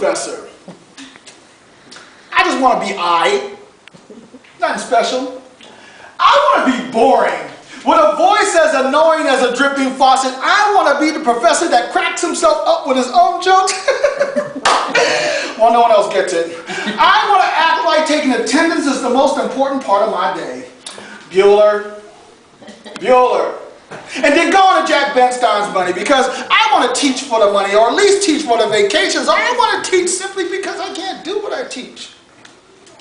professor. I just want to be nothing special. I want to be boring. With a voice as annoying as a dripping faucet, I want to be the professor that cracks himself up with his own jokes. Well, no one else gets it. I want to act like taking attendance is the most important part of my day. Bueller. And then go on to Jack Benstein's money because I want to teach for the money, or at least teach for the vacations, or I want to teach simply because I can't do what I teach.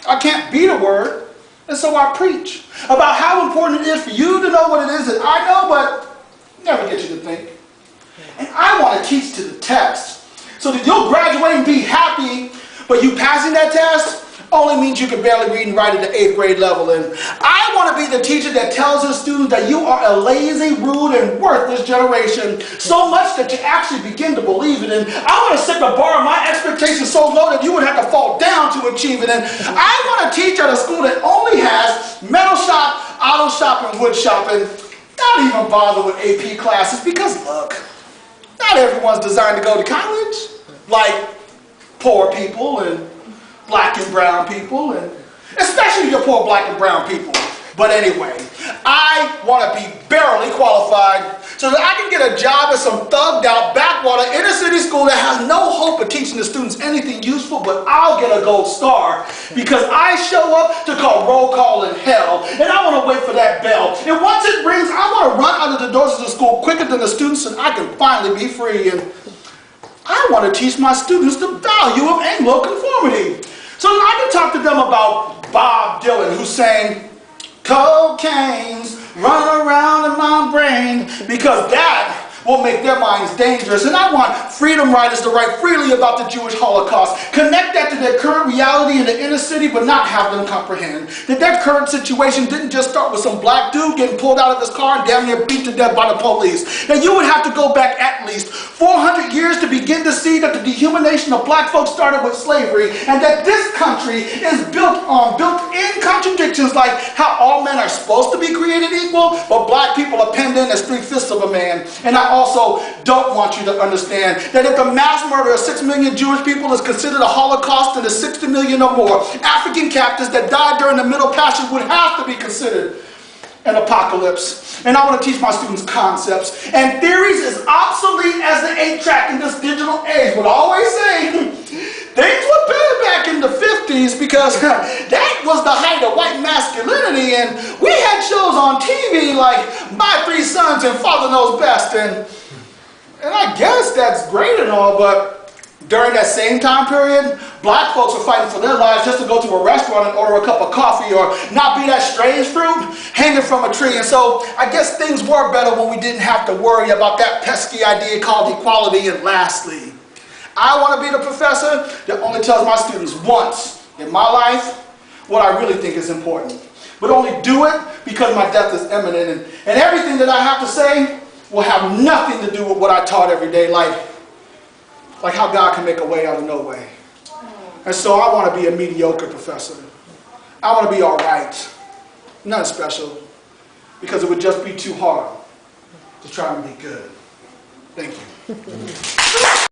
I can't be the word. And so I preach about how important it is for you to know what it is that I know, but never get you to think. And I want to teach to the test so that you'll graduate and be happy, but you passing that test only means you can barely read and write at the 8th grade level. And I want to be the teacher that tells the students that you are a lazy, rude, and worthless generation, so much that you actually begin to believe it. And I want to set the bar of my expectations so low that you would have to fall down to achieve it. And I want to teach at a school that only has metal shop, auto shop, and wood shop, and not even bother with AP classes because, look, not everyone's designed to go to college, like poor people and black and brown people, and especially your poor black and brown people. But anyway, I want to be barely qualified so that I can get a job at some thugged out backwater inner city school that has no hope of teaching the students anything useful, but I'll get a gold star because I show up to call roll call in hell, and I want to wait for that bell. And once it rings, I want to run out of the doors of the school quicker than the students so I can finally be free. And I want to teach my students the value of Anglo conformity, so that I can talk to them about Bob Dylan, who sang, "Cocaine's running around in my brain," because that will make their minds dangerous. And I want freedom writers to write freely about the Jewish Holocaust, connect that to their current reality in the inner city, but not have them comprehend that their current situation didn't just start with some black dude getting pulled out of his car and damn near beat to death by the police. That you would have to go back at least 400 years to begin to see that the dehumanization of black folks started with slavery, and that this country is built-in contradictions, like how all men are supposed to be created equal, but black people are penned in as 3/5 of a man. And I also don't want you to understand that if the mass murder of 6 million Jewish people is considered a Holocaust, then the 60 million or more African captives that died during the Middle Passage would have to be considered an apocalypse. And I want to teach my students concepts and theories as obsolete as the 8-track in this digital age. But I always say, things were better back in the 50s because that was the height of white masculinity, and we had shows on TV like My 3 Sons and Father Knows Best, and I guess that's great and all, but during that same time period, black folks were fighting for their lives just to go to a restaurant and order a cup of coffee or not be that strange fruit hanging from a tree. And so I guess things were better when we didn't have to worry about that pesky idea called equality. And lastly, I want to be the professor that only tells my students once in my life what I really think is important, but only do it because my death is imminent, and everything that I have to say will have nothing to do with what I taught every day, like how God can make a way out of no way. And so I want to be a mediocre professor. I want to be all right, nothing special, because it would just be too hard to try and be good. Thank you.